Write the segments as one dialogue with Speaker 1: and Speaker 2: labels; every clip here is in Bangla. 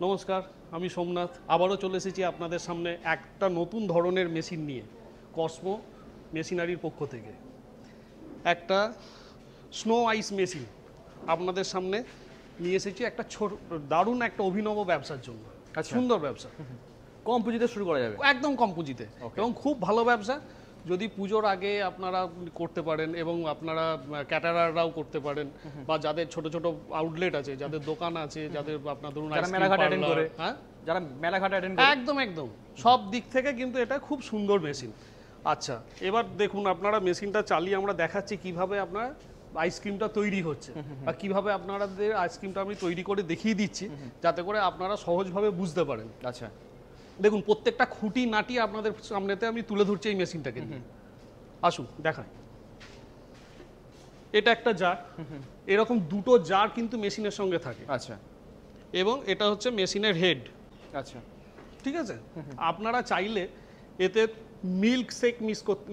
Speaker 1: নমস্কার, আমি সোমনাথ। আবারও চলে এসেছি আপনাদের সামনে একটা নতুন ধরনের মেশিন নিয়ে। কসমো মেশিনারির পক্ষ থেকে একটা স্নো আইস মেশিন আপনাদের সামনে নিয়ে এসেছি একটা দারুণ একটা অভিনব ব্যবসার জন্য। সুন্দর ব্যবসা,
Speaker 2: কম পুঁজিতে শুরু করা যাবে,
Speaker 1: একদম কম পুঁজিতে এবং খুব ভালো ব্যবসা। যদি পুজোর আগে আপনারা করতে পারেন এবং আপনারা ক্যাটারাররাও করতে পারেন, বা যাদের ছোট ছোট আউটলেট আছে, যাদের দোকান আছে, যাদের আপনার ধরুন
Speaker 2: মেলাঘাট অ্যাটেন্ড করে, হ্যাঁ যারা মেলাঘাট অ্যাটেন্ড করে,
Speaker 1: একদম একদম সব দিক থেকে কিন্তু এটা খুব সুন্দর মেশিন। আচ্ছা, এবার দেখুন আপনারা মেশিনটা চালিয়ে আমরা দেখাচ্ছি কিভাবে আপনার আইসক্রিমটা তৈরি হচ্ছে, বা কিভাবে আপনাদের আইসক্রিমটা আমি তৈরি করে দেখিয়ে দিচ্ছি, যাতে করে আপনারা সহজভাবে বুঝতে পারেন।
Speaker 2: আচ্ছা,
Speaker 1: দেখুন প্রত্যেকটা খুঁটি নাটি আপনাদের সামনেতে আমি তুলে ধরছি এই মেশিনটাকে। আসুন দেখাই। এটা একটা জার, এরকম দুটো জার কিন্তু মেশিনের সঙ্গে থাকে।
Speaker 2: আচ্ছা,
Speaker 1: এবং এটা হচ্ছে মেশিনের হেড।
Speaker 2: আচ্ছা,
Speaker 1: ঠিক আছে। আপনারা চাইলে এতে মিল্ক শেক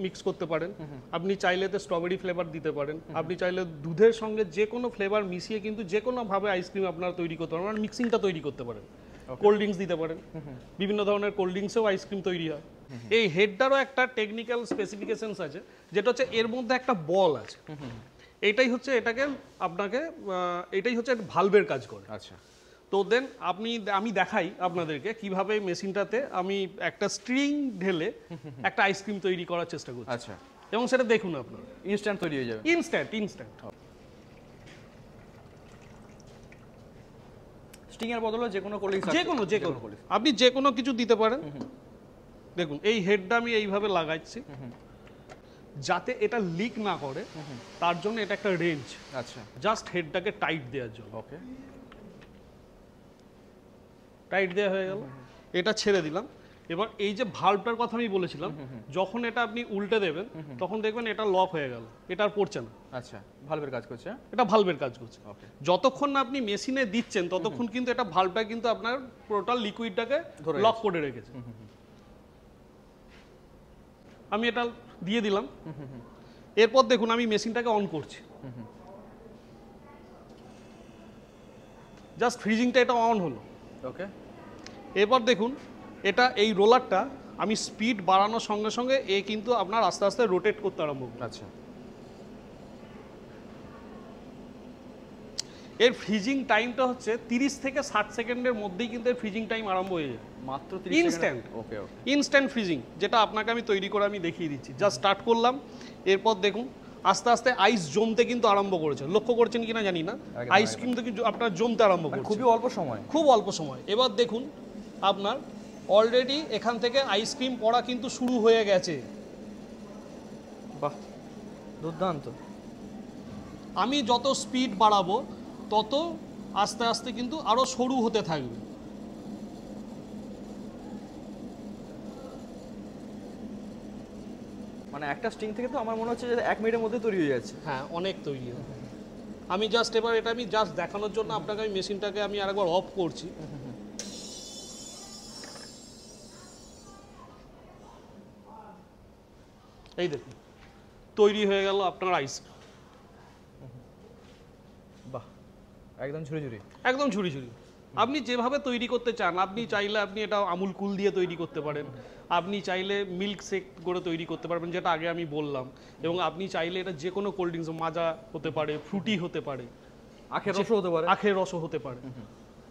Speaker 1: মিক্স করতে পারেন, আপনি চাইলে এতে স্ট্রবেরি ফ্লেভার দিতে পারেন, আপনি চাইলে দুধের সঙ্গে যে কোনো ফ্লেভার মিশিয়ে কিন্তু যে কোনোভাবে আইসক্রিম আপনারা তৈরি করতে পারেন, মিক্সিংটা তৈরি করতে পারেন। কোল্ড ড্রিঙ্কস দিতে পারেন, বিভিন্ন ধরনের কোল্ড ড্রিঙ্কসেও আইসক্রিম তৈরি হয়। এই হেডটারও একটা টেকনিক্যাল স্পেসিফিকেশনস আছে, যেটা হচ্ছে এর মধ্যে একটা বল আছে। এইটাই হচ্ছে এটাকে আপনাকে এটাই হচ্ছে ভালভের কাজ করে।
Speaker 2: আচ্ছা,
Speaker 1: তো দেন আমি দেখাই আপনাদেরকে কিভাবে মেশিনটাতে আমি একটা স্ট্রিং ঢেলে একটা আইসক্রিম তৈরি করার চেষ্টা করছি।
Speaker 2: আচ্ছা,
Speaker 1: এবং সেটা দেখুন আপনারা,
Speaker 2: ইনস্ট্যান্ট তৈরি হয়ে যাবে।
Speaker 1: ইনস্ট্যান্ট।
Speaker 2: স্টিং এর বদলে যে কোনো কোল্ড ড্রিঙ্কস,
Speaker 1: যে কোনো আপনি যে কোনো কিছু দিতে পারেন। দেখুন এই হেডটা আমি এইভাবে লাগাচ্ছি যাতে এটা লিক না করে, তার জন্য এটা একটা রেঞ্জ।
Speaker 2: আচ্ছা,
Speaker 1: জাস্ট হেডটাকে টাইট দেওয়ার জন্য।
Speaker 2: ওকে,
Speaker 1: টাইট দেওয়া হয়ে গেল, এটা ছেড়ে দিলাম। এবার এই যে ভালভটার কথা আমি বলেছিলাম, যখন এটা আপনি উল্টে দেবেন তখন দেখবেন এটা লক হয়ে গেল, এটা আর পড়ছে না।
Speaker 2: আচ্ছা, ভালভের কাজ করছে,
Speaker 1: এটা ভালভের কাজ করছে।
Speaker 2: ওকে,
Speaker 1: যতক্ষণ না আপনি মেশিনে দিচ্ছেন ততক্ষণ কিন্তু এটা ভালভটা কিন্তু আপনার টোটাল লিকুইডটাকে লক করে রেখেছে। আমি এটা দিয়ে দিলাম। এরপর দেখুন আমি মেশিনটাকে অন করছি, জাস্ট ফ্রিজিংটা এটা অন হলো।
Speaker 2: ওকে,
Speaker 1: এরপর দেখুন এটা এই রোলারটা আমি স্পিড বাড়ানোর সঙ্গে সঙ্গে এ কিন্তু আপনার আস্তে আস্তে রোটেট করতে আরম্ভ করবে।
Speaker 2: আচ্ছা,
Speaker 1: এর ফ্রিজিং টাইমটা হচ্ছে 30 থেকে 60 সেকেন্ডের মধ্যেই কিন্তু এর ফ্রিজিং টাইম আরম্ভ হয়ে যায়,
Speaker 2: মাত্র 30
Speaker 1: ইনস্ট্যান্ট।
Speaker 2: ওকে, ওকে,
Speaker 1: ইনস্ট্যান্ট ফ্রিজিং, যেটা আপনাকে আমি তৈরি করে আমি দেখিয়ে দিচ্ছি। জাস্ট স্টার্ট করলাম, এরপর দেখুন আস্তে আস্তে আইস জমতে কিন্তু আরম্ভ করেছে। লক্ষ্য করছেন কিনা জানি না, আইসক্রিম থেকে আপনার জমতে আরম্ভ করেছে
Speaker 2: খুবই অল্প সময়,
Speaker 1: খুব অল্প সময়। এবার দেখুন আপনার অলরেডি এখান থেকে আইসক্রিম পড়া কিন্তু শুরু হয়ে গেছে।
Speaker 2: বাহ, দুর্দান্ত।
Speaker 1: আমি যত স্পিড বাড়াবো তত আস্তে আস্তে কিন্তু আরো সরু হতে থাকবে।
Speaker 2: মানে একটা স্ট্রিং থেকে তো আমার মনে হচ্ছে যে 1 মিনিটের মধ্যে তৈরি হয়ে যাচ্ছে।
Speaker 1: হ্যাঁ, অনেক তৈরি হয়। আমি জাস্ট এবার এটা আমি জাস্ট দেখানোর জন্য আপনাকে আমি মেশিনটাকে আমি আরেকবার অফ করছি। এই দেখুন তৈরি হয়ে গেল আপনার আইসক্রিম।
Speaker 2: বাহ, একদম ঝুড়ি
Speaker 1: একদম ঝুড়ি। আপনি যেভাবে তৈরি করতে চান, আপনি চাইলে আপনি এটা আমুল কুল দিয়ে তৈরি করতে পারেন, আপনি চাইলে মিল্ক শেক করে তৈরি করতে পারবেন, যেটা আগে আমি বললাম। এবং আপনি চাইলে এটা যে কোনো কোল্ড ড্রিঙ্কস, মাজা হতে পারে, ফ্রুটি হতে পারে,
Speaker 2: আখের রসও হতে পারে।
Speaker 1: আখের রসও হতে পারে।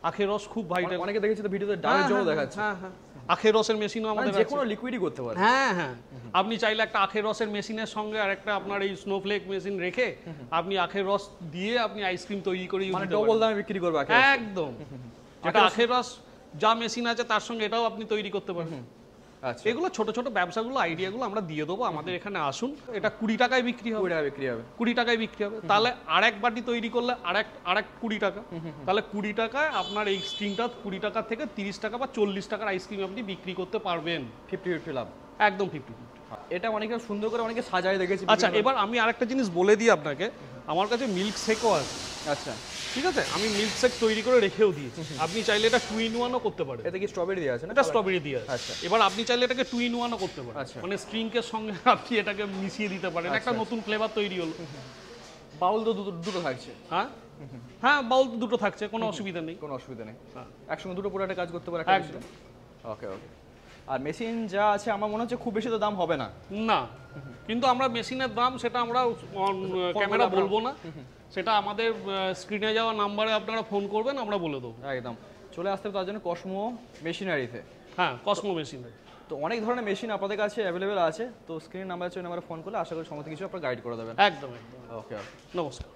Speaker 1: আখের রস খুব ভাইটাল,
Speaker 2: অনেকে দেখেছি তো ভিডিওতে ডাবের জলও দেখাচ্ছে।
Speaker 1: হ্যাঁ, আখের রসের মেশিনও আমাদের
Speaker 2: যে কোনো লিকুইডই করতে পারে।
Speaker 1: হ্যাঁ, আপনি চাইলে একটা আখের রসের মেশিনের সঙ্গে আর একটা আপনার এই স্নোফ্লেক মেশিন রেখে আপনি আখের রস দিয়ে আপনি আইসক্রিম তৈরি করে
Speaker 2: মানে ডবল দামে বিক্রি করবে আখের রস।
Speaker 1: একদম। যেটা আখের রস যা মেশিন আছে তার সঙ্গে এটাও আপনি তৈরি করতে পারেন।
Speaker 2: আচ্ছা,
Speaker 1: এগুলো ছোট ছোট ব্যবসাগুলো, আইডিয়াগুলো আমরা দিয়ে দেবো। আমাদের এখানে আসুন, এটা 20 টাকায় বিক্রি হবে। 20 টাকায় বিক্রি হবে। তাহলে আরেক বাটি তৈরি করলে আরেক 20 টাকা। তাহলে 20 টাকায় আপনার এই স্ট্রিংটা 20 টাকা থেকে 30 টাকা বা 40 টাকার আইসক্রিম আপনি বিক্রি করতে পারবেন।
Speaker 2: 50-50 লাভ,
Speaker 1: একদম 50।
Speaker 2: এটা অনেকে সুন্দর করে অনেকে সাজায় দেখেছি।
Speaker 1: আচ্ছা, এবার আমি আরেকটা জিনিস বলে দিই আপনাকে, আমার কাছে মিল্ক শেকও আছে।
Speaker 2: আচ্ছা,
Speaker 1: ঠিক আছে, আমি মিল্ক শেক তৈরি করে রেখেও দিয়েছি। আপনি চাইলে এটা 2 in 1ও করতে পারেন।
Speaker 2: এতে কি স্ট্রবেরি দেওয়া আছে না?
Speaker 1: এটা স্ট্রবেরি দিয়ে আছে।
Speaker 2: আচ্ছা,
Speaker 1: এবার আপনি চাইলে এটাকে 2 in 1ও করতে পারেন।
Speaker 2: আচ্ছা,
Speaker 1: মানে স্ট্রিংকের সঙ্গে আপনি এটাকে মিশিয়ে দিতে পারেন, একটা নতুন ফ্লেভার তৈরি হলো।
Speaker 2: বাউল তো দুটো থাকছে।
Speaker 1: হ্যাঁ, হ্যাঁ বাউল দুটো থাকছে, কোনো অসুবিধা নেই।
Speaker 2: কোনো অসুবিধা নেই,
Speaker 1: হ্যাঁ।
Speaker 2: একসঙ্গে দুটো প্রোডাক্টে কাজ করতে পারে একটা
Speaker 1: একদম।
Speaker 2: মেশিনে। ওকে ওকে। আর মেশিন যা আছে আমার মনে হচ্ছে খুব বেশি তো দাম হবে না।
Speaker 1: না, কিন্তু আমরা মেশিনের দাম সেটা আমরা ক্যামেরা বলবো না, সেটা আমাদের স্ক্রিনে যাওয়া নাম্বারে আপনারা ফোন করবেন, আমরা বলে দেবো।
Speaker 2: একদম, চলে আসতে হবে তার জন্য কসমো মেশিনারিতে।
Speaker 1: হ্যাঁ, কসমো মেশিন।
Speaker 2: তো অনেক ধরনের মেশিন আপনাদের কাছে অ্যাভেলেবেল আছে, তো স্ক্রিন নাম্বার আছে, নাম্বারে ফোন করলে আশা করি সমস্ত কিছু আপনারা গাইড করে দেবেন।
Speaker 1: একদম একদম।
Speaker 2: ওকে।
Speaker 1: নমস্কার।